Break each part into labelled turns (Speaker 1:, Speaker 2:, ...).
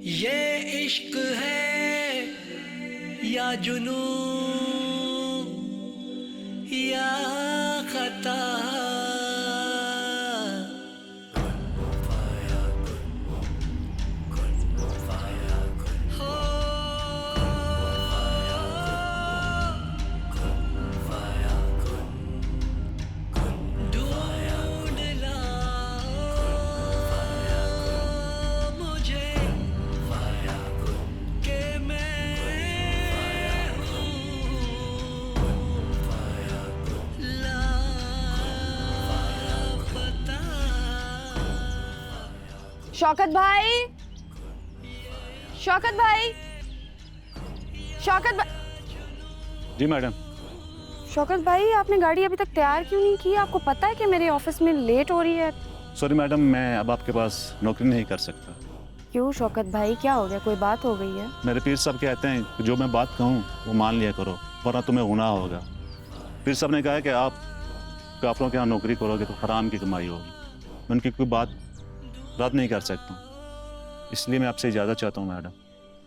Speaker 1: ये इश्क है या जुनू या खता। हो ढूंढ लाओ मुझे के मैं हूँ लापता।
Speaker 2: शौकत भाई, शौकत भाई, शौकत भाई,
Speaker 3: जी मैडम।
Speaker 2: शौकत भाई, आपने गाड़ी अभी तक तैयार क्यों नहीं की? आपको पता है कि मेरे ऑफिस में लेट हो रही है।
Speaker 3: सॉरी मैडम, मैं अब आपके पास नौकरी नहीं कर सकता।
Speaker 2: क्यों शौकत भाई, क्या हो गया? कोई बात हो गई है?
Speaker 3: मेरे पीर साहब कहते हैं कि जो मैं बात कहूँ वो मान लिया करो, वरना तुम्हें गुनाह होगा। पीर साहब ने कहा है कि आप काफरों के यहाँ नौकरी करोगे तो हराम की कमाई होगी। मैं उनकी कोई बात रद्द नहीं कर सकता, इसलिए मैं आपसे इजाज़त चाहता हूँ मैडम,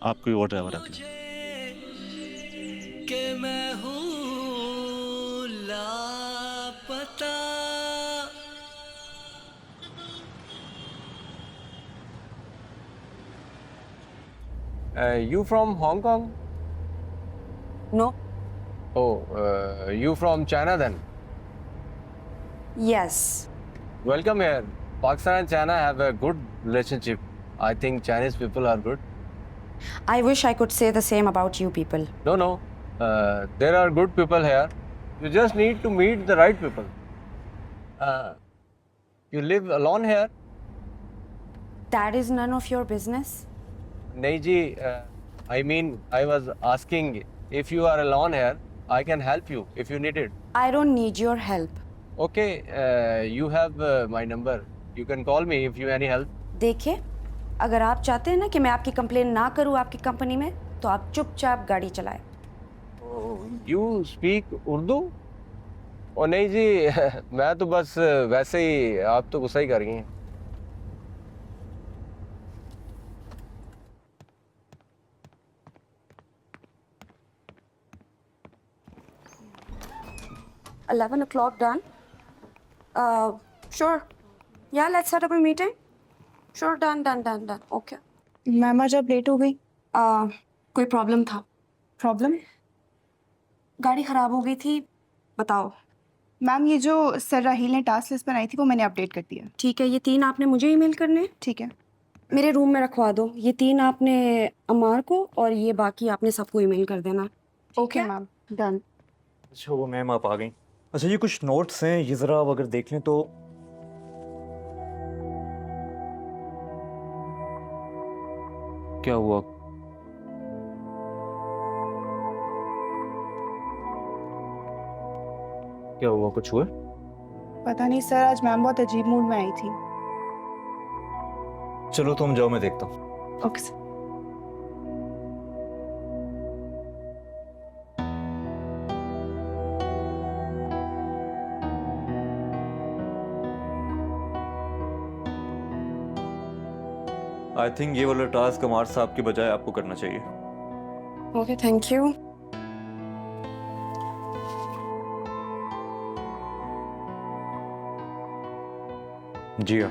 Speaker 3: आप कोई और ड्राइवर रख लें।
Speaker 1: के मैं हूँ लापता।
Speaker 4: You from Hong Kong?
Speaker 2: No.
Speaker 4: Oh, you from China then?
Speaker 2: Yes.
Speaker 4: Welcome here. Pakistan and China have a good relationship. I think Chinese people are good.
Speaker 2: I wish I could say the same about you people.
Speaker 4: No, no. There are good people here. You just need to meet the right people. You live alone here?
Speaker 2: That is none of your business.
Speaker 4: Nahi ji, I mean, I was asking if you are alone here, I can help you if you need it.
Speaker 2: I don't need your help.
Speaker 4: Okay, you have my number. You can call me if you any help.
Speaker 2: देखिए, अगर आप चाहते हैं ना कि मैं आपकी complain ना करूं आपकी कंपनी में, तो आप चुपचाप गाड़ी चलाएं।
Speaker 4: You speak Urdu? ओ नहीं जी, मैं तो बस वैसे ही, आप तो गुस्सा ही कर रही हैं।
Speaker 2: $11 o'clock done. Sure. Yeah, let's set up a meeting. Sure, done. Okay.
Speaker 5: Ma'am आज आप लेट हो गई।
Speaker 2: कोई प्रॉब्लम था?
Speaker 5: प्रॉब्लम?
Speaker 2: गाड़ी खराब हो गई थी। बताओ।
Speaker 5: मैम ये जो सर राहील ने टास्क लिस्ट बनाई थी वो मैंने अपडेट कर दिया।
Speaker 2: ठीक है, ये 3 आपने मुझे ईमेल करने हैं।
Speaker 5: ठीक है।
Speaker 2: मेरे रूम में रखवा दो। ये 3 आपने अमार को और ये बाकी आपने सबको ईमेल कर देना।
Speaker 5: Okay ma'am, done.
Speaker 6: अच्छा वो मैम आप आ गई। अच्छा ये कुछ नोट्स हैं, ये ज़रा आप अगर देख लें तो। क्या हुआ? क्या हुआ, कुछ हुआ?
Speaker 5: पता नहीं सर, आज मैम बहुत अजीब मूड में आई थी।
Speaker 6: चलो तुम जाओ, मैं देखता हूँ।
Speaker 5: Okay sir.
Speaker 6: आई थिंक ये वाला टास्क अमार साहब के बजाय आपको करना चाहिए।
Speaker 2: Okay, thank you.
Speaker 6: जी हाँ।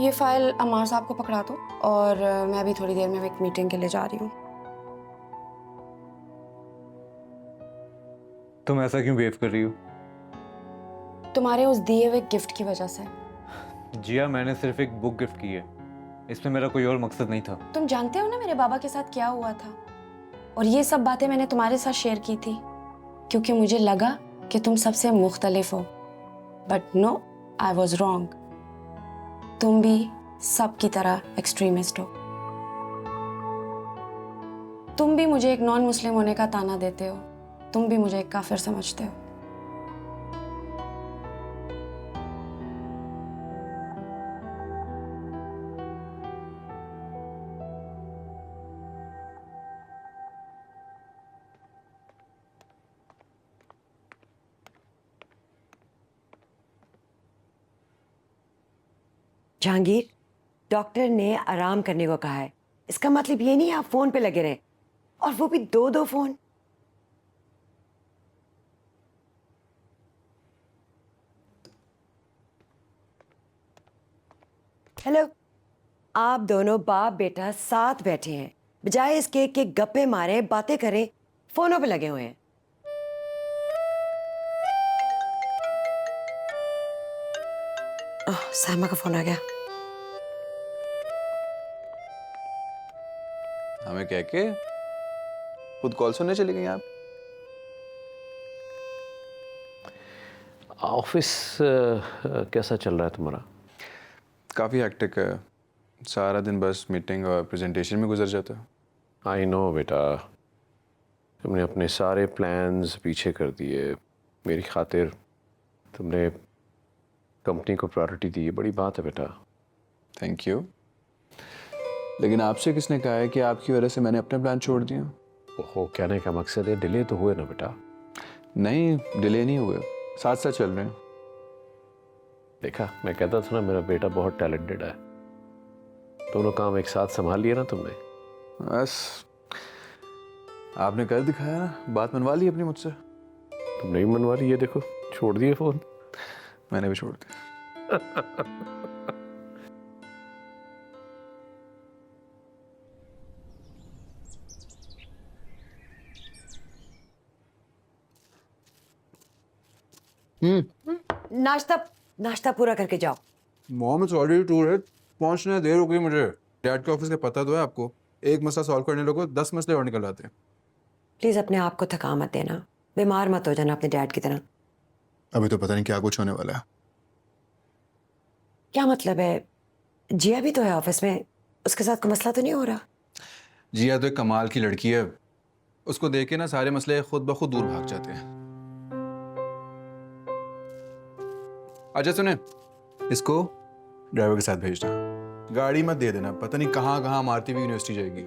Speaker 2: ये फाइल अमार साहब को पकड़ा दो और मैं अभी थोड़ी देर में एक मीटिंग के लिए जा रही हूँ।
Speaker 6: तुम ऐसा क्यों बिहेव कर रही हो?
Speaker 2: तुम्हारे उस दिए हुए गिफ्ट की वजह से।
Speaker 6: जिया, मैंने सिर्फ एक बुक गिफ्ट की है, इसमें मेरा कोई और मकसद नहीं था।
Speaker 2: तुम जानते हो ना मेरे बाबा के साथ क्या हुआ था, और ये सब बातें मैंने तुम्हारे साथ शेयर की थी क्योंकि मुझे लगा कि तुम सबसे मुख्तलिफ हो। But no, I was wrong. तुम भी सब की तरह एक्सट्रीमिस्ट हो। तुम भी मुझे एक नॉन मुस्लिम होने का ताना देते हो। तुम भी मुझे एक काफिर समझते हो।
Speaker 7: जहांगीर, डॉक्टर ने आराम करने को कहा है, इसका मतलब ये नहीं आप फोन पे लगे रहे, और वो भी दो दो फोन। हेलो, आप दोनों बाप बेटा साथ बैठे हैं, बजाय इसके कि गप्पे मारे बातें करें फोनों पे लगे हुए हैं। साइमा का फोन आ गया।
Speaker 8: हमें कह के खुद कॉल सुनने चली गई आप।
Speaker 4: ऑफिस कैसा चल रहा है तुम्हारा?
Speaker 8: काफ़ी हेक्टिक है, सारा दिन बस मीटिंग और प्रेजेंटेशन में गुजर जाता है।
Speaker 4: आई नो बेटा, तुमने अपने सारे प्लान्स पीछे कर दिए मेरी खातिर। तुमने कंपनी को प्रायोरिटी दी है, बड़ी बात है बेटा।
Speaker 8: Thank you. लेकिन आपसे किसने कहा है कि आपकी वजह से मैंने अपने प्लान छोड़ दिए?
Speaker 4: ओहो, कहने का मकसद है डिले तो हुए ना बेटा?
Speaker 8: नहीं, डिले नहीं हुए, साथ साथ चल रहे हैं।
Speaker 4: देखा, मैं कहता था ना मेरा बेटा बहुत टैलेंटेड है। दोनों काम एक साथ संभाल लिए ना तुमने।
Speaker 8: बस आपने कर दिखाया ना, बात मनवा ली अपनी मुझसे।
Speaker 4: तुम नहीं मनवा रही, ये देखो छोड़ दिए फोन।
Speaker 8: मैंने भी छोड़ दिया।
Speaker 7: नाश्ता नाश्ता पूरा करके जाओ।
Speaker 9: Mom it's already too late, पहुंचने देर हो गई मुझे। डैड के ऑफिस का पता तो है आपको, एक मसला सॉल्व करने लोगों 10 मसले और निकल आते हैं।
Speaker 7: प्लीज अपने आप को थका मत देना, बीमार मत हो जाना अपने डैड की तरह।
Speaker 9: अभी तो पता नहीं क्या कुछ होने वाला है।
Speaker 7: क्या मतलब है? जिया भी तो है ऑफिस में, उसके साथ कोई मसला तो नहीं हो रहा?
Speaker 9: जिया तो एक कमाल की लड़की है, उसको देख के ना सारे मसले खुद ब खुद दूर भाग जाते हैं। अच्छा सुने, इसको ड्राइवर के साथ भेजना, गाड़ी मत दे देना, पता नहीं कहाँ कहाँ मारती हुई यूनिवर्सिटी जाएगी।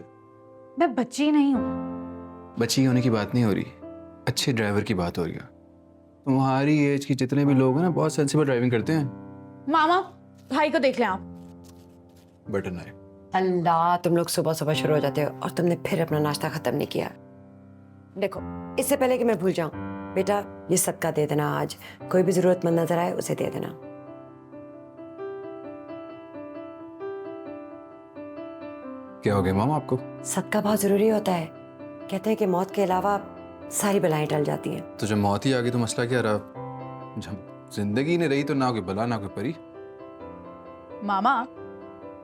Speaker 10: मैं बच्ची नहीं हूँ।
Speaker 9: बच्ची होने की बात नहीं हो रही, अच्छे ड्राइवर की बात हो रही है। तुम्हारी एज की जितने भी लोग हैं ना, बहुत सेंसिबल ड्राइविंग करते हैं।
Speaker 10: मामा, भाई को देख लें आप।
Speaker 9: Butter nine.
Speaker 7: अल्लाह, तुम लोग सुबह सुबह शुरू हो जाते हो और तुमने फिर अपना नाश्ता खत्म नहीं किया। देखो, इससे पहले कि मैं भूल जाऊं, बेटा ये सबका दे देना आज। कोई भी जरूरतमंद नजर आए उसे दे देना।
Speaker 9: क्या हो गया मामा आपको?
Speaker 7: सबका बहुत जरूरी होता है। कहते हैं कि मौत के अलावा सारी बलाएं टल जाती हैं।
Speaker 9: तो जब मौत ही आ गई तो मसला क्या रहा? जब जिंदगी नहीं रही तो ना कोई बला ना कोई परी।
Speaker 10: मामा,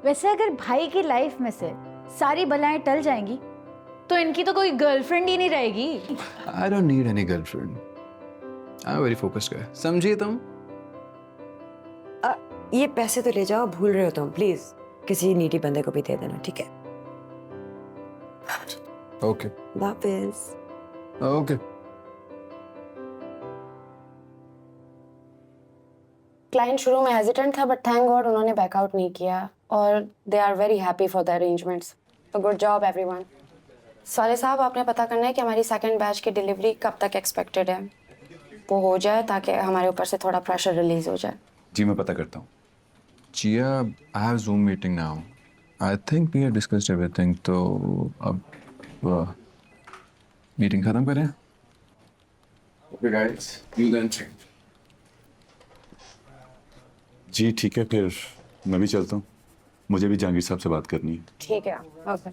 Speaker 10: वैसे अगर भाई की लाइफ में से सारी बलाएं टल जाएंगी तो इनकी तो कोई गर्लफ्रेंड ही नहीं रहेगी।
Speaker 9: I don't need any girlfriend. I'm a very focused guy. समझिए तुम?
Speaker 7: ये पैसे तो ले जाओ, भूल रहे हो तुम। प्लीज किसी नीडी बंदे को भी दे देना, ठीक है?
Speaker 9: Okay.
Speaker 7: वापस।
Speaker 9: Okay.
Speaker 2: क्लाइंट शुरू में हेजिटेंट था, बट थैंक गॉड उन्होंने बैकआउट नहीं किया और they are very happy for the arrangements. तो गुड जॉब एवरीवन। साले साहब, आपने पता करना है कि हमारी सेकंड बैच की डिलीवरी कब तक एक्सपेक्टेड है। वो हो जाए ताकि हमारे ऊपर से थोड़ा प्रेशर रिलीज हो जाए।
Speaker 8: जी मैं पता करता हूँ।
Speaker 9: Chia, I have Zoom meeting now. I think we have discussed everything. तो अब मीटिंग खत्म करें? Okay guys, you then check.
Speaker 3: जी ठीक है, फिर मैं भी चलता हूँ, मुझे भी जहांगीर साहब से बात करनी है।
Speaker 2: ठीक है, ओके।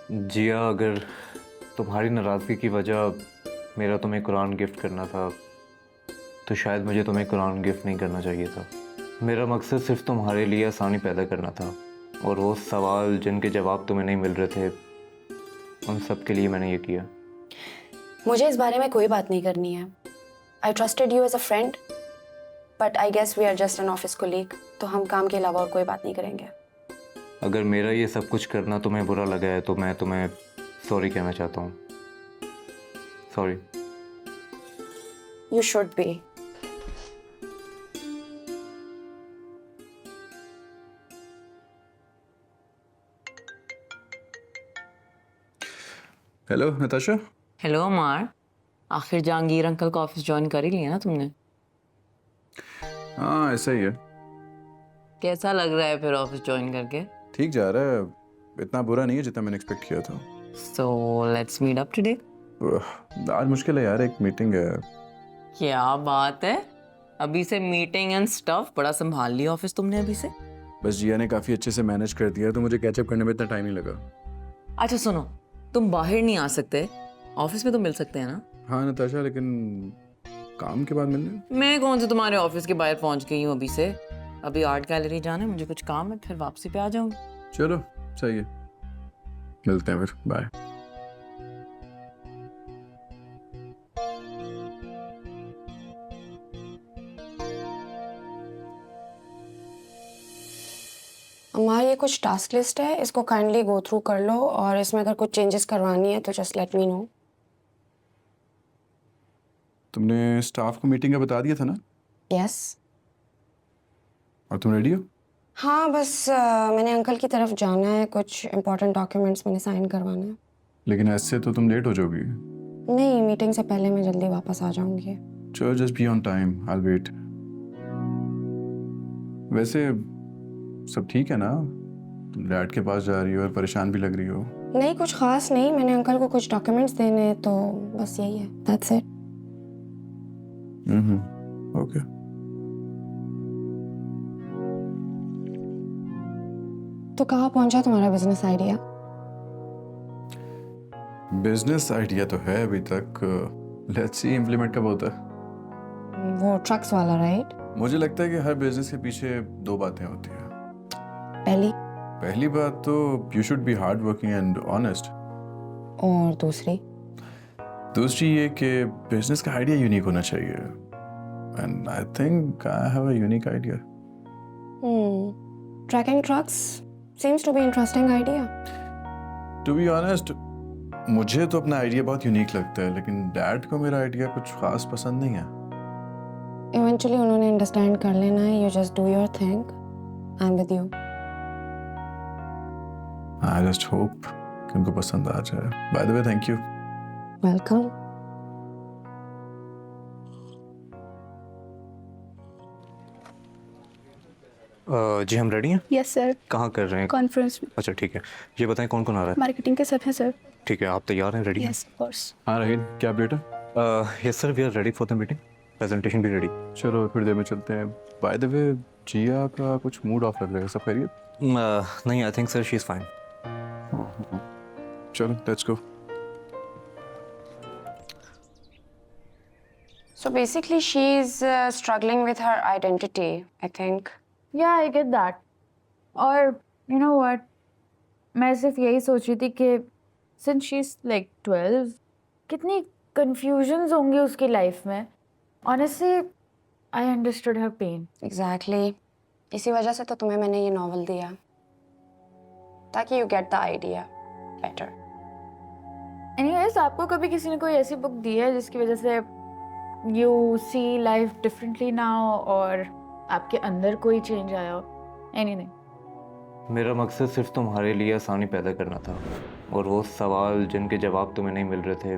Speaker 6: जिया, अगर तुम्हारी नाराज़गी की वजह मेरा तुम्हें कुरान गिफ्ट करना था तो शायद मुझे तुम्हें कुरान गिफ्ट नहीं करना चाहिए था। मेरा मकसद सिर्फ तुम्हारे लिए आसानी पैदा करना था, और वो सवाल जिनके जवाब तुम्हें नहीं मिल रहे थे उन सब के लिए मैंने ये किया।
Speaker 2: मुझे इस बारे में कोई बात नहीं करनी है। I trusted you as a friend, but I guess we are just an office colleague, तो हम काम के अलावा और कोई बात नहीं करेंगे।
Speaker 6: अगर मेरा ये सब कुछ करना तुम्हें बुरा लगा है तो मैं तुम्हें सॉरी कहना चाहता हूँ। Sorry.
Speaker 2: You should be.
Speaker 8: Hello Natasha.
Speaker 11: Hello Amar, आखिर जहांगीर अंकल का ऑफिस ज्वाइन कर ही लिया ना तुमने?
Speaker 9: हाँ ऐसा ही है।
Speaker 11: कैसा लग रहा है फिर ऑफिस ज्वाइन करके?
Speaker 9: ठीक जा रहा है, इतना बुरा नहीं है जितना मैंने एक्सपेक्ट किया था।
Speaker 11: So let's meet up today.
Speaker 9: आज मुश्किल है यार, एक मीटिंग है।
Speaker 11: क्या बात है, अभी से मीटिंग एंड स्टफ, बड़ा संभाल लिया ऑफिस तुमने अभी से।
Speaker 9: बस जिया ने काफ़ी अच्छे से मैनेज कर दिया, तो मुझे कैचअप करने में इतना टाइम नहीं लगा।
Speaker 11: अच्छा सुनो, तुम बाहर नहीं आ सकते, ऑफिस में तो मिल सकते हैं ना?
Speaker 9: हाँ नताशा, लेकिन काम के बाद मिलने।
Speaker 11: मैं कौन से तुम्हारे ऑफिस के बाहर पहुंच गई हूँ अभी से, अभी आर्ट गैलरी जाना है, मुझे कुछ काम है, फिर वापसी पे आ जाऊंगी।
Speaker 9: चलो सही है, मिलते हैं फिर, बाय।
Speaker 2: हमारी ये कुछ टास्क लिस्ट है, इसको काइंडली गो थ्रू कर लो, और इसमें अगर कुछ चेंजेस करवानी है तो जस्ट लेट मी नो।
Speaker 9: तुमने स्टाफ को मीटिंग का बता दिया था ना?
Speaker 2: यस।
Speaker 9: और तुम रेडी हो?
Speaker 2: हाँ बस मैंने अंकल की तरफ जाना है, कुछ इम्पोर्टेंट डॉक्यूमेंट्स मैंने साइन करवाना है।
Speaker 9: लेकिन ऐसे तो तुम लेट हो जाओगी।
Speaker 2: नहीं, मीटिंग से पहले मैं जल्दी वापस आ जाऊंगी।
Speaker 9: चलो just be on time, I will wait. वैसे सब ठीक है ना? तुम डैड के पास जा रही हो और परेशान भी लग रही हो।
Speaker 2: नहीं कुछ खास नहीं, मैंने अंकल को कुछ डॉक्यूमेंट्स देने हैं, तो बस यही है, दैट्स इट।
Speaker 9: ओके।
Speaker 2: तो कहाँ पहुंचा तुम्हारा बिजनेस आइडिया?
Speaker 9: बिजनेस आइडिया तो है अभी तक, लेट्स सी इम्प्लीमेंट कब होता है।
Speaker 2: वो ट्रक्स वाला, राइट?
Speaker 9: मुझे लगता है कि हर बिजनेस के पीछे दो बातें होती हैं।
Speaker 2: पहली
Speaker 9: बात तो you should B hard working and honest.
Speaker 2: और दूसरी
Speaker 9: ये कि बिजनेस का आइडिया यूनिक होना चाहिए, and I think I have a unique idea.
Speaker 2: Tracking trucks seems to be interesting idea.
Speaker 9: To be honest, मुझे तो अपना आइडिया बहुत यूनिक लगता है, लेकिन डैड को मेरा आइडिया कुछ खास पसंद नहीं है।
Speaker 2: इवेंचुअली उन्होंने अंडरस्टैंड कर लेना है, you just do your thing, I am with you.
Speaker 9: I just hope कि उनको पसंद आ जाए। By the way thank you.
Speaker 2: Welcome.
Speaker 6: जी हम रेडी हैं।
Speaker 5: Yes sir.
Speaker 6: कहाँ कर रहे हैं?
Speaker 5: कॉन्फ्रेंस में।
Speaker 6: अच्छा ठीक है, ये बताएं कौन कौन आ रहा है?
Speaker 5: मार्केटिंग के सब हैं सर।
Speaker 6: ठीक है, आप तैयार हैं? रेडी हैं?
Speaker 5: Yes of course.
Speaker 9: हाँ रहीन, क्या अपडेट है?
Speaker 6: Yes sir, we are ready for the meeting, presentation भी रेडी।
Speaker 9: चलो थोड़ी देर में चलते हैं। बाय द वे जिया का कुछ मूड ऑफ लग रहा है, सब खैरियत?
Speaker 6: नहीं, I think sir she is fine.
Speaker 9: चलो let's go.
Speaker 2: So basically she's struggling with her identity, I think.
Speaker 10: Yeah, I get that. और you know what? मैं सिर्फ यही सोच रही थी कि since she's like 12, कितनी confusions होंगी उसकी लाइफ में. Honestly, I understood her pain.
Speaker 2: Exactly. इसी वजह से तो तुम्हें मैंने ये नॉवल दिया, ताकि you get the idea better.
Speaker 10: Anyways, आपको कभी किसी ने कोई ऐसी बुक दी है जिसकी वजह से you see life differently now, और आपके अंदर कोई चेंज आया हो? Anything?
Speaker 6: मेरा मकसद सिर्फ तुम्हारे लिए आसानी पैदा करना था, और वो सवाल जिनके जवाब तुम्हें नहीं मिल रहे थे,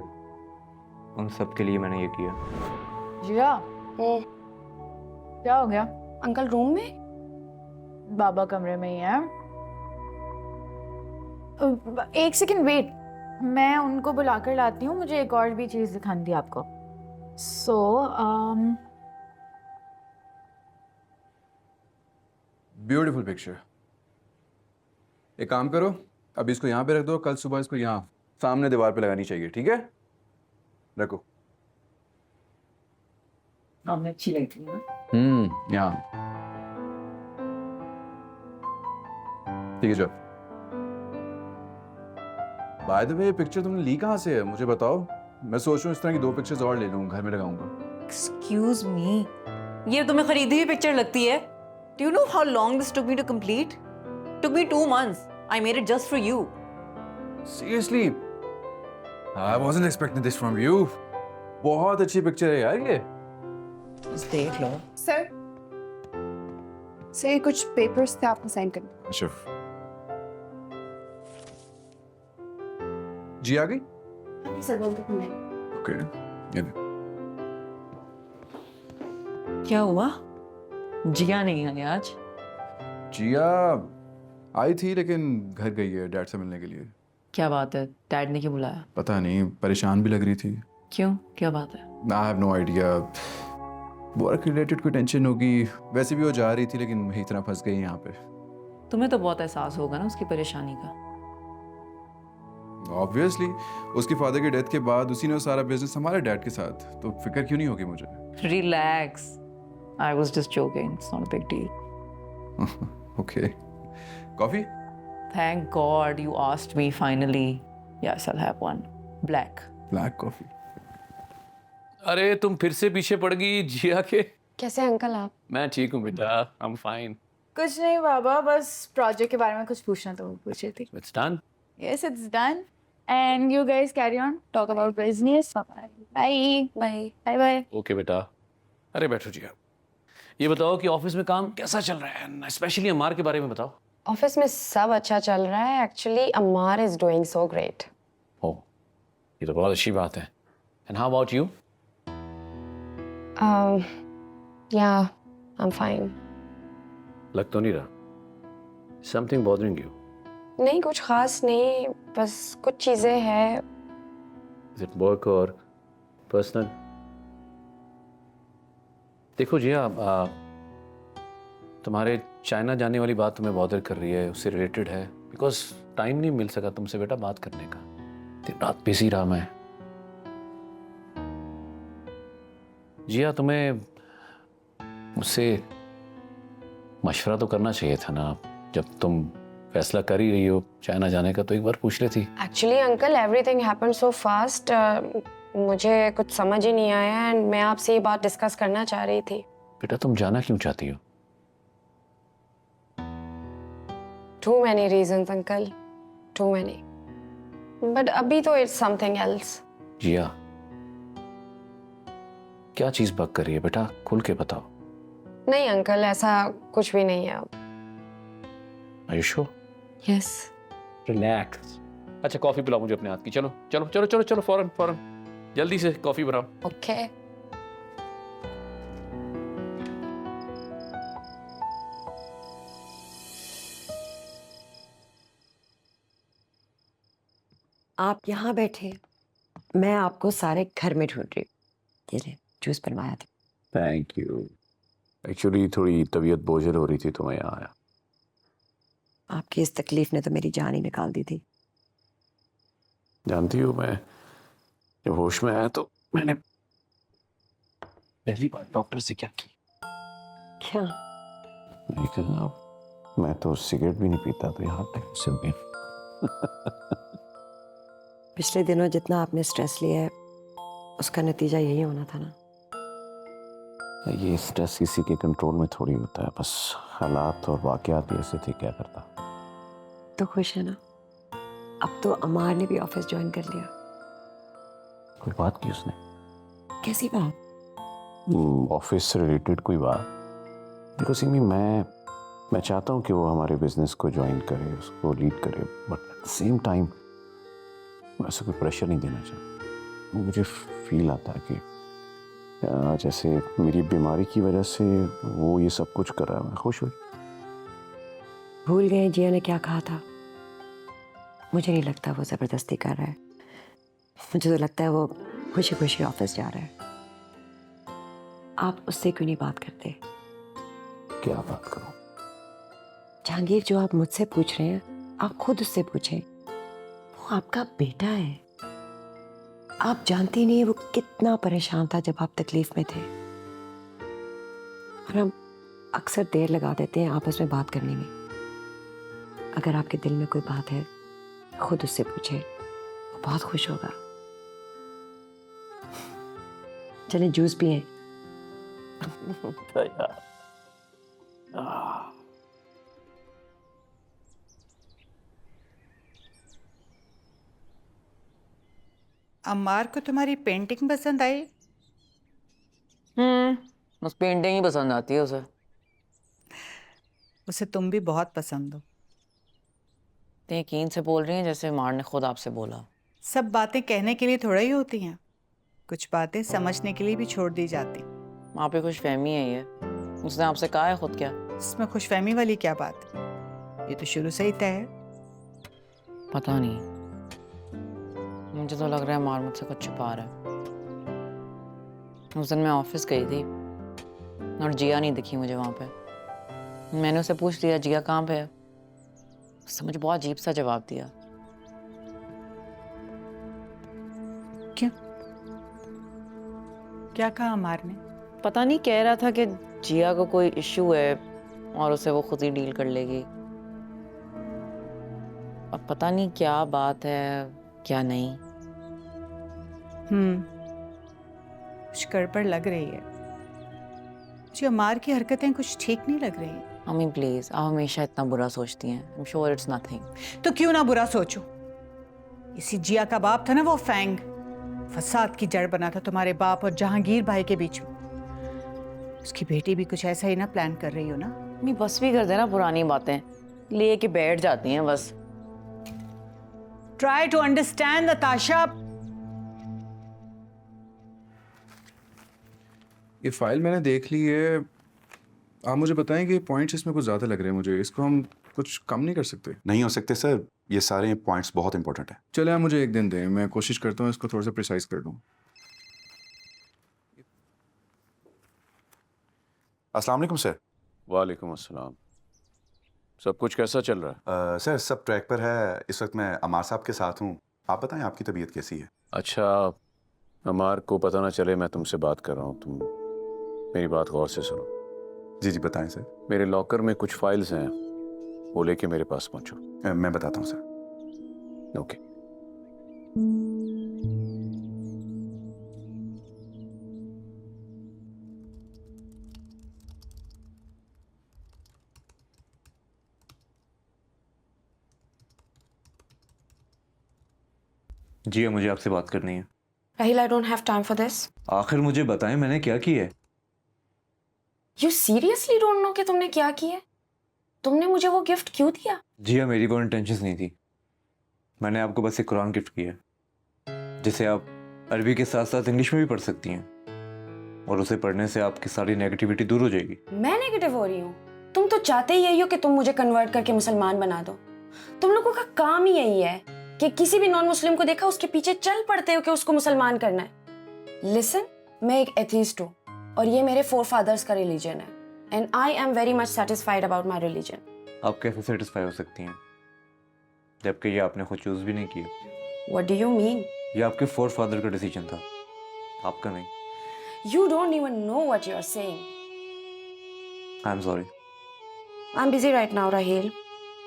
Speaker 6: उन सब के लिए मैंने ये किया।
Speaker 10: जिया, क्या हो गया?
Speaker 2: अंकल रूम में?
Speaker 10: बाबा कमरे में ही है। एक सेकंड वेट, मैं उनको बुलाकर लाती हूँ, मुझे एक और भी चीज़ दिखानी थी आपको। So,
Speaker 9: beautiful picture. एक काम करो, अब इसको यहाँ पे रख दो, कल सुबह इसको यहाँ सामने दीवार पे लगानी चाहिए, ठीक है? रखो।
Speaker 11: हमें अच्छी लगती है ना?
Speaker 9: यहाँ ठीक है। चलो, बाय द वे पिक्चर तुमने ली कहाँ से है, मुझे बताओ। मैं सोच रहा हूँ इस तरह की 2 पिक्चर्स और ले लूँ, घर में लगाऊंगा।
Speaker 11: Excuse me, ये तुम्हें खरीदी हुई पिक्चर लगती है? Do you know how long this took me to complete? Took me 2 months. I made it just for you.
Speaker 9: Seriously, I wasn't expecting this from you. बहुत अच्छी पिक्चर है यार ये।
Speaker 11: बस देख लो।
Speaker 5: सर सर कुछ पेपर्स थे, आपने साइन करने।
Speaker 9: अच्छा, जी आ गई?
Speaker 2: सर बोलते
Speaker 9: ओके।
Speaker 11: क्या हुआ? जिया नहीं आई आज?
Speaker 9: जिया आई थी लेकिन घर गई है डैड से मिलने के लिए।
Speaker 11: क्या बात है, डैड ने क्यों बुलाया?
Speaker 9: पता नहीं, परेशान भी लग रही थी।
Speaker 11: क्यों, क्या बात है?
Speaker 9: I have no idea, work related कोई टेंशन होगी। वैसे भी वो जा रही थी लेकिन मैं इतना फंस गई यहाँ पे।
Speaker 11: तुम्हें तो बहुत एहसास होगा ना उसकी परेशानी का।
Speaker 9: ऑब्वियसली उसकी फादर की डेथ के बाद उसी ने वो सारा बिजनेस हमारे डैड के साथ, तो फिक्र क्यों नहीं होगी मुझे।
Speaker 11: Relax, I was just joking, it's not a big deal.
Speaker 9: Okay, coffee?
Speaker 11: Thank God you asked me finally. Yes, I will have one black.
Speaker 9: Black coffee.
Speaker 4: अरे तुम फिर से पीछे पड़ गई जिया के।
Speaker 2: कैसे अंकल आप?
Speaker 4: मैं ठीक हूँ बेटा, आई एम फाइन।
Speaker 10: कुछ नहीं बाबा, बस प्रोजेक्ट के बारे में कुछ पूछना तो पूछ रही थी।
Speaker 4: It's done.
Speaker 10: Yes, it's done. And you guys carry on. Talk about business. Bye. Bye. Bye. Bye.
Speaker 4: Okay बेटा। अरे बैठो जिया, ये बताओ कि ऑफिस में काम कैसा चल रहा है, स्पेशली अमार के बारे में बताओ।
Speaker 2: ऑफिस में सब अच्छा चल रहा है। Actually Amar is doing so great.
Speaker 4: ओ, ये तो बहुत अच्छी बात है। And how about you?
Speaker 2: Yeah I am fine.
Speaker 4: लग तो नहीं रहा समथिंग बॉदरिंग यू।
Speaker 2: नहीं, कुछ खास नहीं, बस कुछ चीजें हैं।
Speaker 4: इज इट वर्क और पर्सनल? देखो जिया, तुम्हारे चाइना जाने वाली बात तुम्हें बॉदर कर रही है, उससे रिलेटेड है। बिकॉज टाइम नहीं मिल सका तुमसे बेटा बात करने का, दिन रात बिजी रहा मैं। जिया, तुम्हें मुझसे मशवरा तो करना चाहिए था ना। जब तुम फैसला कर ही रही हो चाइना जाने का, तो एक बार पूछ लेती।
Speaker 2: Actually uncle everything happened so fast, मुझे कुछ समझ ही नहीं आया एंड मैं आपसे ये बात डिस्कस करना चाह रही थी।
Speaker 4: बेटा तुम जाना क्यों चाहती हो?
Speaker 2: Too many reasons uncle, too many, but अभी तो इट्स समथिंग एल्स।
Speaker 4: जिया, क्या चीज बक कर रही है बेटा, खुल के बताओ।
Speaker 2: नहीं अंकल, ऐसा कुछ भी नहीं है।
Speaker 4: Are you sure?
Speaker 2: Yes.
Speaker 4: Relax. अच्छा कॉफी पिलाओ मुझे अपने हाथ की। चलो चलो चलो चलो चलो, फौरन फौरन जल्दी से कॉफी बनाओ।
Speaker 2: ओके।
Speaker 7: आप यहाँ बैठे, मैं आपको सारे घर में ढूंढ रही हूँ। ये ले, जूस बनवाया था।
Speaker 4: Thank you. एक्चुअली थोड़ी तबीयत बोझल हो रही थी तो मैं यहाँ आया।
Speaker 7: आपकी इस तकलीफ ने तो मेरी जान ही निकाल दी थी।
Speaker 4: जानती हूँ, मैं जब होश में आया तो मैंने पहली बार डॉक्टर से क्या की।
Speaker 7: क्या?
Speaker 4: मैं कहा, मैं तो सिगरेट भी नहीं पीता, तो यहाँ तक से हो गया।
Speaker 7: पिछले दिनों जितना आपने स्ट्रेस लिया है उसका नतीजा यही होना था ना।
Speaker 4: ये स्ट्रेस किसी के कंट्रोल में थोड़ी होता है, बस हालात और वाकयात ऐसे थे, क्या करता।
Speaker 7: तो खुश है ना? अब तो अमार ने भी ऑफिस ज्वाइन कर लिया।
Speaker 4: कोई बात की उसने?
Speaker 7: कैसी बात?
Speaker 4: ऑफिस से रिलेटेड कोई बात? देखो सिमी, मैं चाहता हूँ कि वो हमारे बिजनेस को ज्वाइन करे, उसको लीड करे, but at the same time मैं ऐसा कोई प्रेशर नहीं देना चाहता। मुझे फील आता है कि जैसे मेरी बीमारी की वजह से वो ये सब कुछ कर रहा है। मैं खुश हुई।
Speaker 7: भूल गए जिया ने क्या कहा था? मुझे नहीं लगता वो जबरदस्ती कर रहा है। मुझे तो लगता है वो खुशी खुशी ऑफिस जा रहा है। आप उससे क्यों नहीं बात करते?
Speaker 4: क्या बात करूं?
Speaker 7: जहांगीर, जो आप मुझसे पूछ रहे हैं आप खुद उससे पूछें। वो आपका बेटा है। आप जानती नहीं वो कितना परेशान था जब आप तकलीफ में थे। और हम अक्सर देर लगा देते हैं आपस में बात करने में। अगर आपके दिल में कोई बात है खुद उससे पूछे, वो बहुत खुश होगा। चलें जूस पिए।
Speaker 12: अम्मार को तुम्हारी पेंटिंग पसंद आई?
Speaker 11: बस पेंटिंग ही पसंद आती है उसे।
Speaker 12: उसे तुम भी बहुत पसंद हो।
Speaker 11: तो यकीन से बोल रही हैं जैसे मार ने खुद आपसे बोला।
Speaker 12: सब बातें कहने के लिए थोड़ा ही होती हैं, कुछ बातें समझने के लिए भी छोड़ दी जाती।
Speaker 11: वहाँ पे खुश फहमी है ये। उसने आपसे कहा है खुद क्या?
Speaker 12: इसमें खुशफहमी वाली क्या बात? ये तो शुरू से ही तय है।
Speaker 11: पता नहीं, मुझे तो लग रहा है अमार मुझसे कुछ छुपा रहा है। उस दिन मैं ऑफिस गई थी और जिया नहीं दिखी मुझे वहाँ पे। मैंने उसे पूछ लिया जिया कहाँ पे है, उसने मुझे बहुत अजीब सा जवाब दिया।
Speaker 12: क्यों? क्या कहा अमार ने?
Speaker 11: पता नहीं, कह रहा था कि जिया को कोई इश्यू है और उसे वो खुद ही डील कर लेगी। अब पता नहीं क्या बात है क्या नहीं।
Speaker 12: कुछ गड़बड़ लग रही है मुझे। अमार की हरकतें कुछ ठीक नहीं लग रही।
Speaker 11: मम्मी प्लीज, आप हमेशा इतना बुरा सोचती हैं। I am sure it's nothing.
Speaker 12: तो क्यों ना बुरा सोचो। इसी जिया का बाप था ना वो फैंग, फसाद की जड़ बना था तुम्हारे बाप और जहांगीर भाई के बीच में। उसकी बेटी भी कुछ ऐसा ही ना प्लान कर रही हो ना?
Speaker 11: मम्मी बस भी कर देना, पुरानी बातें ले के बैठ जाती हैं बस।
Speaker 12: Try to understand Natasha.
Speaker 9: ये फाइल मैंने देख ली है। आप मुझे बताएं कि पॉइंट्स इसमें कुछ ज़्यादा लग रहे हैं मुझे। इसको हम कुछ कम नहीं कर सकते?
Speaker 13: नहीं हो सकते सर, ये सारे पॉइंट्स बहुत इंपॉर्टेंट हैं।
Speaker 9: चले आप मुझे एक दिन दें, मैं कोशिश करता हूँ इसको थोड़ा सा प्रिसाइज कर दूँ।
Speaker 13: अस्सलाम वालेकुम सर।
Speaker 4: वालेकुम अस्सलाम। सब कुछ कैसा चल रहा है?
Speaker 13: सर सब ट्रैक पर है। इस वक्त मैं अमार साहब के साथ हूँ। आप बताएं आपकी तबीयत कैसी है?
Speaker 4: अच्छा, अमार को पता ना चले मैं तुमसे बात कर रहा हूँ। तुम मेरी बात गौर से सुनो।
Speaker 13: जी जी बताएं सर।
Speaker 4: मेरे लॉकर में कुछ फाइल्स हैं, वो लेके मेरे पास पहुँचो।
Speaker 13: मैं बताता हूँ सर।
Speaker 4: ओके।
Speaker 6: जी मुझे आपसे बात करनी है।
Speaker 2: Rahil, I don't have time for this.
Speaker 6: आखिर मुझे बताएं मैंने क्या किया है?
Speaker 2: You seriously don't know कि तुमने क्या किया है? तुमने मुझे वो गिफ्ट क्यों दिया?
Speaker 6: जी मेरी कोई इंटेंशंस नहीं थी। मैंने आपको बस एक कुरान गिफ्ट किया जिसे आप अरबी के साथ साथ इंग्लिश में भी पढ़ सकती हैं, और उसे पढ़ने से आपकी सारी नेगेटिविटी दूर हो जाएगी।
Speaker 2: मैं नेगेटिव हो रही हूँ? तुम तो चाहते ही यही हो कि तुम मुझे कन्वर्ट करके मुसलमान बना दो। तुम लोगों का काम ही यही है कि किसी भी नॉन मुस्लिम को देखा उसके पीछे चल पड़ते हो कि उसको मुसलमान करना है। लिसन, मैं एक एथीस्ट हूँ और ये मेरे फोरफादर्स का रिलीजन है, and I am very much satisfied about my religion.
Speaker 6: आप कैसे सेटिस्फाई हो सकती हैं जबकि ये आपने खुद चूज भी नहीं किया?
Speaker 2: What do you mean?
Speaker 6: ये आपके फोरफादर का डिसीजन था, आपका नहीं।
Speaker 2: You don't even know what you are saying.
Speaker 6: I'm sorry.
Speaker 2: I'm busy right now, Rahil.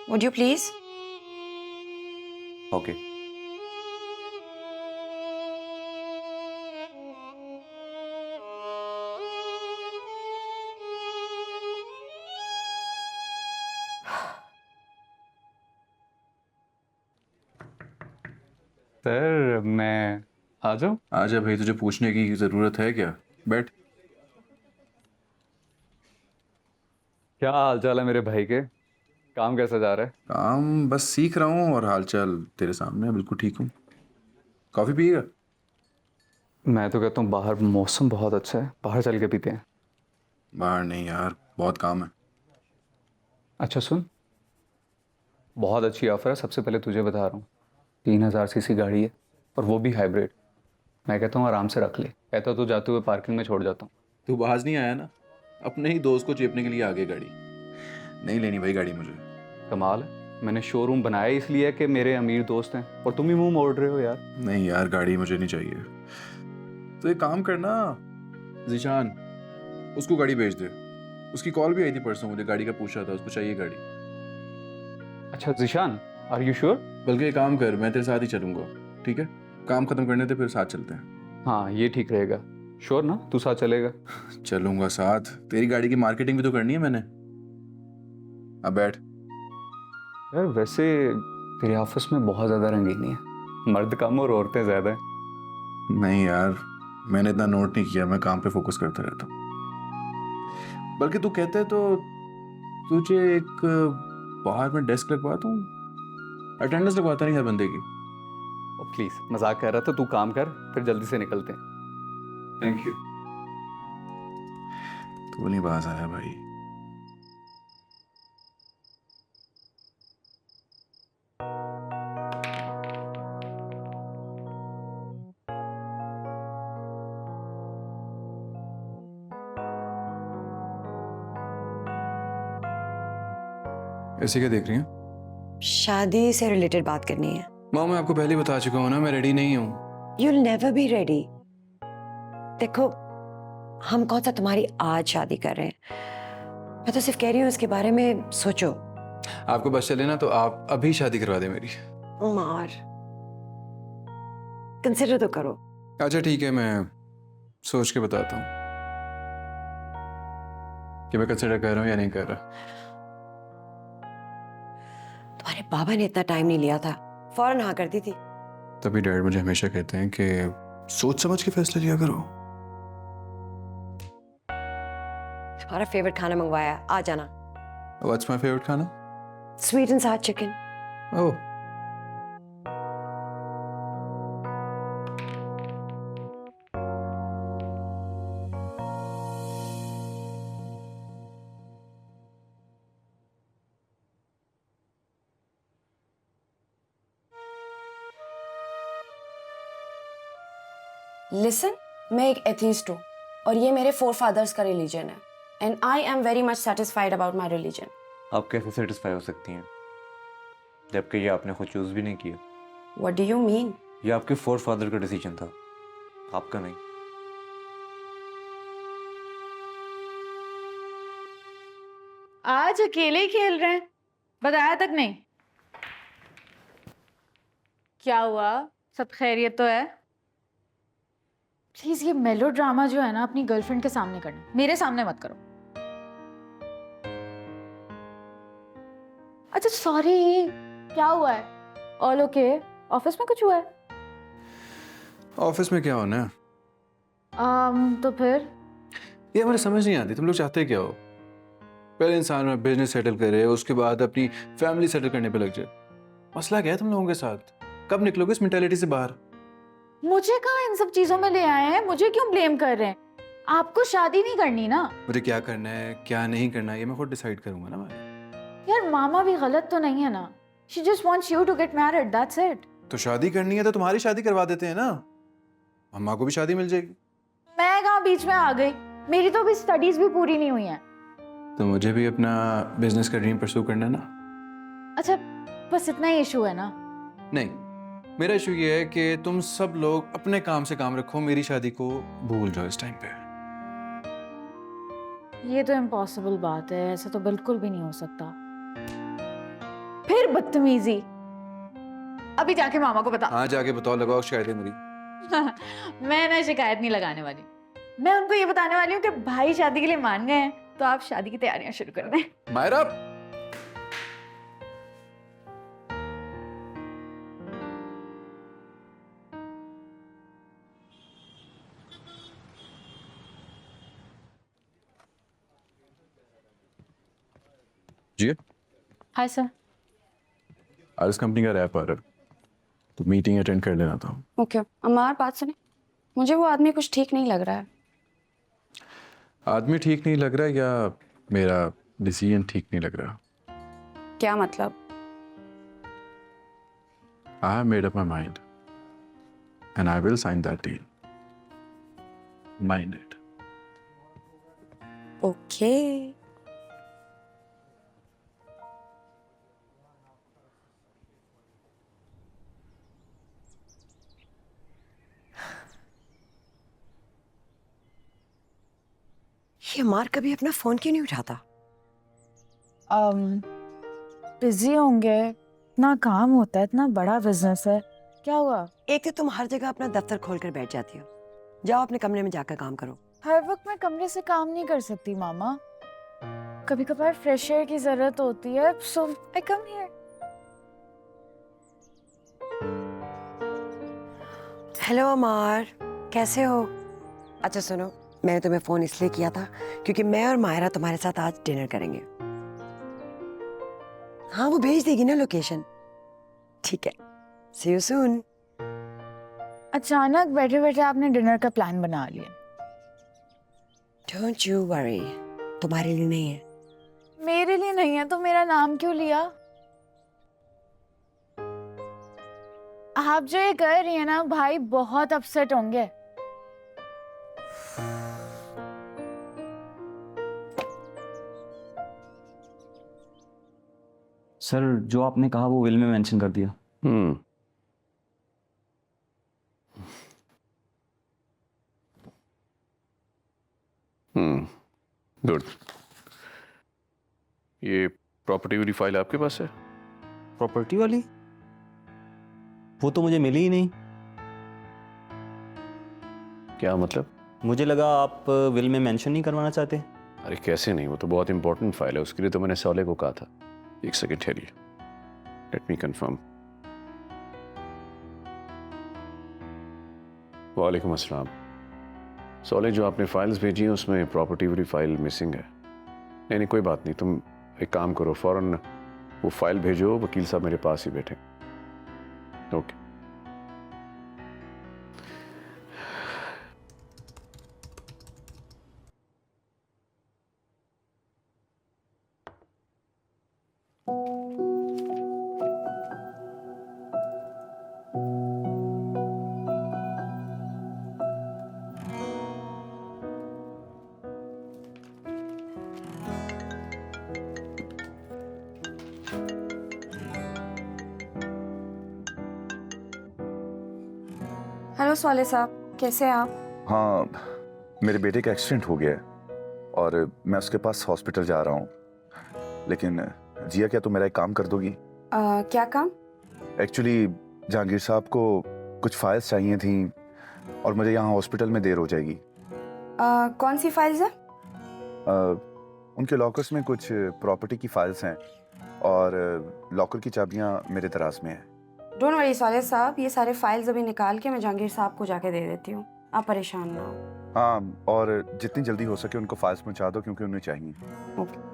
Speaker 2: Would you please?
Speaker 6: Okay.
Speaker 8: Sir मैं आ जाऊँ?
Speaker 9: आजा भाई, तुझे पूछने की ज़रूरत है क्या? बैठ।
Speaker 8: क्या हाल चाल है मेरे भाई के? काम कैसा जा रहा है?
Speaker 9: काम बस सीख रहा हूँ और हालचाल तेरे सामने है, बिल्कुल ठीक हूँ। कॉफ़ी पिएगा?
Speaker 8: मैं तो कहता हूँ बाहर मौसम बहुत अच्छा है, बाहर चल के पीते हैं।
Speaker 9: बाहर नहीं यार, बहुत काम है।
Speaker 8: अच्छा सुन, बहुत अच्छी ऑफर है, सबसे पहले तुझे बता रहा हूँ। 3000 सीसी गाड़ी है और वो भी हाइब्रिड। मैं कहता हूँ आराम से रख ले, कहता तो जाते हुए पार्किंग में छोड़ जाता हूँ।
Speaker 9: तू बाज नहीं आया ना? अपने ही दोस्त को चेपने के लिए आगे गाड़ी नहीं लेनी भाई। गाड़ी मुझे
Speaker 8: कमाल है, मैंने शोरूम बनाया इसलिए कि मेरे अमीर दोस्त हैं और तुम ही मुंह मोड़ रहे हो यार।
Speaker 9: नहीं यार, गाड़ी मुझे नहीं चाहिए। तो एक काम करना, जिशान उसको गाड़ी भेज दे। उसकी कॉल भी आई थी परसों, मुझे गाड़ी का पूछ रहा था, उसको चाहिए गाड़ी।
Speaker 8: अच्छा जिशान, आर यू श्योर?
Speaker 9: बल्कि एक काम कर, मैं तेरे साथ ही चलूंगा, ठीक है? काम खत्म करने थे फिर साथ चलते हैं।
Speaker 8: हाँ ये ठीक रहेगा। श्योर ना, तू साथ चलेगा?
Speaker 9: चलूंगा साथ। तेरी गाड़ी की मार्केटिंग भी तो करनी है मैंने। अब बैठ।
Speaker 8: यार वैसे तेरे ऑफिस में बहुत ज़्यादा रंगीनी है, मर्द कम और औरतें ज़्यादा हैं।
Speaker 9: नहीं यार, मैंने इतना नोट नहीं किया, मैं काम पे फोकस करता रहता हूँ। बल्कि तू कहता है तो तुझे एक बाहर में डेस्क लगवा दूँ, अटेंडेंस लगवाता नहीं हर बंदे की।
Speaker 8: प्लीज़ मजाक कर रहा था, तू काम कर फिर जल्दी से निकलते हैं। Thank you.
Speaker 9: बिल्कुल नहीं बाज आया भाई। ऐसे क्या देख रही हैं?
Speaker 7: शादी से रिलेटेड बात करनी है।
Speaker 9: माँ मैं आपको पहले बता चुका हूँ ना, मैं रेडी नहीं हूँ।
Speaker 7: You'll never be ready. देखो, हम कौन सा तुम्हारी आज शादी कर रहे हैं। मैं तो सिर्फ कह रही हूँ इसके बारे में सोचो।
Speaker 9: आपको बस चले ना तो आप अभी शादी करवा दे मेरी।
Speaker 7: मार, कंसिडर तो करो।
Speaker 9: अच्छा ठीक है, मैं सोच के बताता हूँ कि मैं कंसिडर कर रहा हूँ या नहीं कर रहा।
Speaker 7: तुम्हारे बाबा ने इतना टाइम नहीं लिया था, फौरन हाँ कर दी थी।
Speaker 9: तभी डैड मुझे हमेशा कहते हैं कि सोच समझ के फैसले लिया करो।
Speaker 7: तुम्हारा फेवरेट खाना मंगवाया, आ जाना।
Speaker 9: What's my favorite खाना?
Speaker 7: स्वीट एंड साथ चिकन।
Speaker 9: Oh.
Speaker 2: लिसन, मैं एक एथीस्ट हूँ और ये मेरे फोर फादर्स का रिलीजन है and I am very much satisfied about my religion.
Speaker 6: आप कैसे सेटिस्फाई हो सकती हैं जबकि ये आपने खुद चूज भी नहीं किया?
Speaker 2: What do you mean?
Speaker 6: ये आपके फोर फादर का डिसीजन था, आपका नहीं।
Speaker 10: आज अकेले ही खेल रहे हैं, बताया तक नहीं। क्या हुआ, सब खैरियत तो है? प्लीज ये मेलो ड्रामा जो है ना अपनी गर्लफ्रेंड के सामने करना, मेरे सामने मत करो। अच्छा सॉरी, क्या हुआ है? All okay? ऑफिस में कुछ हुआ है?
Speaker 9: ऑफिस में क्या होना है?
Speaker 10: तो फिर
Speaker 9: ये मुझे समझ नहीं आती, तुम लोग चाहते क्या हो? पहले इंसान में बिजनेस सेटल करे, उसके बाद अपनी फैमिली सेटल करने पे लग जाए। मसला क्या है तुम लोगों के साथ? कब निकलोगे इस मेंटालिटी से बाहर?
Speaker 10: मुझे कहाँ इन सब चीजों में ले आए हैं? मुझे क्यों ब्लेम कर रहे हैं? आपको शादी नहीं करनी ना?
Speaker 9: मुझे क्या करना है क्या नहीं करना है ये मैं खुद डिसाइड करूंगा ना भाई।
Speaker 10: यार मामा भी गलत तो नहीं है ना? She just wants you to get married, that's it.
Speaker 9: तो शादी करनी है तो तुम्हारी शादी करवा देते हैं ना, अम्मा को भी शादी मिल जाएगी।
Speaker 10: मैं कहाँ बीच में आ गई? मेरी तो अभी स्टडीज भी पूरी नहीं हुई हैं।
Speaker 9: तो मुझे भी अपना बिजनेस का ड्रीम परस्यू करना है ना।
Speaker 10: अच्छा बस इतना ही इशू है ना?
Speaker 9: नहीं, मेरा इशू ये है कि तुम सब लोग अपने काम से काम रखो, मेरी शादी को भूल जाओ इस टाइम पे।
Speaker 10: ये तो इम्पॉसिबल बात है, ऐसा तो बिल्कुल भी नहीं हो सकता। फिर बदतमीजी, अभी जाके मामा को बता।
Speaker 9: हाँ जाके बताओ, लगाओ शिकायतें मेरी।
Speaker 10: मैं ना शिकायत नहीं लगाने वाली, मैं उनको ये बताने वाली हूँ कि भाई शादी के लिए मान गए हैं तो आप शादी की तैयारियां शुरू कर दें।
Speaker 9: मायरा, जी
Speaker 10: हाय सर।
Speaker 9: आज इस कंपनी का रैप आ रहा है तो मीटिंग अटेंड कर लेना था।
Speaker 2: ओके अमार, बात सुने, मुझे वो आदमी कुछ ठीक नहीं लग रहा है।
Speaker 9: आदमी ठीक नहीं लग रहा या मेरा डिसीजन ठीक नहीं लग रहा?
Speaker 2: क्या मतलब?
Speaker 9: I have made up my mind and I will sign that deal. Mind it.
Speaker 2: Okay
Speaker 7: ये मार कभी अपना फोन क्यों नहीं उठाता?
Speaker 10: बिजी होंगे, इतना काम होता है, इतना बड़ा बिजनेस है। क्या हुआ?
Speaker 7: एक तो तुम हर जगह अपना दफ्तर खोलकर बैठ जाती हो, जाओ अपने कमरे में जाकर काम करो।
Speaker 10: हर वक्त मैं कमरे से काम नहीं कर सकती मामा, कभी कभार फ्रेश एयर की जरूरत होती है, सो आई कम हियर।
Speaker 7: हेलो अमार, कैसे हो? अच्छा सुनो, मैंने तुम्हें फोन इसलिए किया था क्योंकि मैं और मायरा तुम्हारे साथ आज डिनर करेंगे। हाँ वो भेज देगी ना लोकेशन। ठीक है, सी यू सून।
Speaker 10: अचानक बैठे बैठे आपने डिनर का प्लान बना लिया।
Speaker 7: डोंट यू वरी, तुम्हारे लिए नहीं है।
Speaker 10: मेरे लिए नहीं है तो मेरा नाम क्यों लिया? आप जो ये कर रही है ना, भाई बहुत अपसेट होंगे।
Speaker 14: सर जो आपने कहा वो विल में मेंशन कर दिया।
Speaker 4: गुड। ये प्रॉपर्टी वाली फाइल आपके पास है?
Speaker 14: प्रॉपर्टी वाली? वो तो मुझे मिली ही नहीं।
Speaker 4: क्या मतलब?
Speaker 14: मुझे लगा आप विल में मेंशन नहीं करवाना चाहते।
Speaker 4: अरे कैसे नहीं, वो तो बहुत इंपॉर्टेंट फाइल है, उसके लिए तो मैंने सौले को कहा था। एक सेकंड ठहरिए, लेट मी कंफर्म। वालेकुम अस्सलाम। सौले, जो आपने फाइल्स भेजी हैं उसमें प्रॉपर्टी वाली फाइल मिसिंग है। नहीं नहीं कोई बात नहीं, तुम एक काम करो, फौरन वो फाइल भेजो, वकील साहब मेरे पास ही बैठे। ओके।
Speaker 2: हेलो सौले साहब, कैसे हैं आप?
Speaker 13: हाँ, मेरे बेटे का एक्सीडेंट हो गया है और मैं उसके पास हॉस्पिटल जा रहा हूँ। लेकिन जिया, क्या तुम मेरा एक काम कर दोगी?
Speaker 2: क्या काम?
Speaker 13: एक्चुअली जहांगीर साहब को कुछ फाइल्स चाहिए थी और मुझे यहाँ हॉस्पिटल में देर हो जाएगी।
Speaker 2: कौन सी फाइल्स है?
Speaker 13: उनके लॉकर्स में कुछ प्रॉपर्टी की फाइल्स हैं और लॉकर की चाबियाँ मेरे दराज में हैं।
Speaker 2: डोंट वरी सौले साहब, ये सारे फाइल्स अभी निकाल के मैं जहांगीर साहब को जाके दे देती हूँ, आप परेशान ना हो।
Speaker 13: हाँ, और जितनी जल्दी हो सके उनको फाइल्स पहुँचा दो क्योंकि उन्हें चाहिए।
Speaker 2: ओके।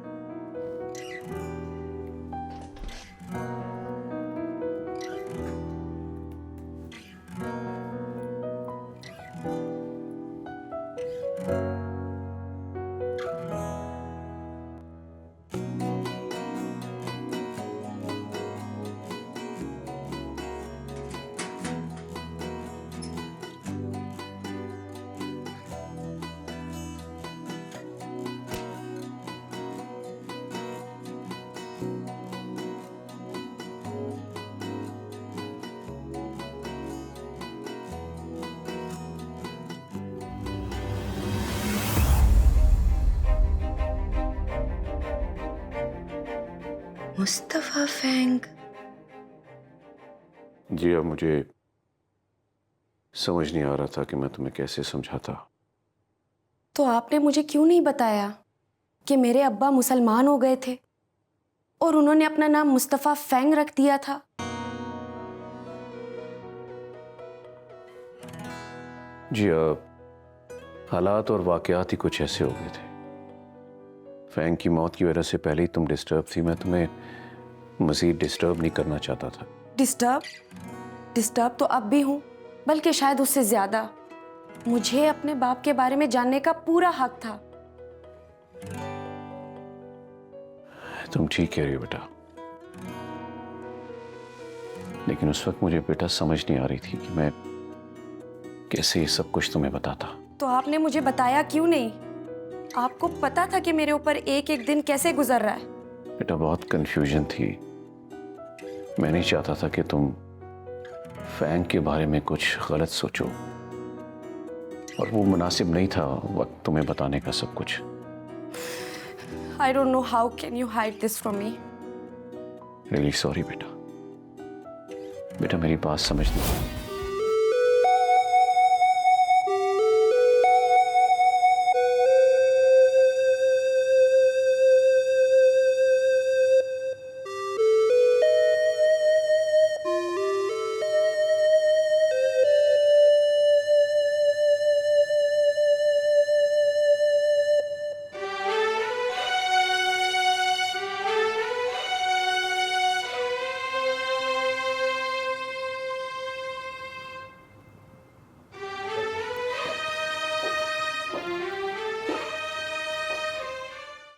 Speaker 2: मुस्तफा फैंग।
Speaker 4: जी, अब मुझे समझ नहीं आ रहा था कि मैं तुम्हें कैसे समझाता।
Speaker 2: तो आपने मुझे क्यों नहीं बताया कि मेरे अब्बा मुसलमान हो गए थे और उन्होंने अपना नाम मुस्तफा फैंग रख दिया था?
Speaker 4: जी, हालात और वाकयात ही कुछ ऐसे हो गए थे। फैंग की मौत की वजह से पहले ही तुम डिस्टर्ब थी, मैं तुम्हें मज़ीद डिस्टर्ब नहीं करना चाहता था।
Speaker 2: डिस्टर्ब तो अब भी हूँ, बल्कि शायद उससे ज्यादा। मुझे अपने बाप के बारे में जानने का पूरा हक था।
Speaker 4: तुम ठीक कह रही हो बेटा, लेकिन उस वक्त मुझे बेटा समझ नहीं आ रही थी कि मैं कैसे ये सब कुछ तुम्हें बताता।
Speaker 2: तो आपने मुझे बताया क्यों नहीं? आपको पता था कि मेरे ऊपर एक एक दिन कैसे गुजर रहा है।
Speaker 4: बेटा बहुत कंफ्यूजन थी, मैं नहीं चाहता था कि तुम फैंग के बारे में कुछ गलत सोचो, और वो मुनासिब नहीं था वक्त तुम्हें बताने का सब कुछ।
Speaker 2: I don't know how can you hide this from me?
Speaker 4: Really sorry बेटा, मेरी बात समझ नहीं।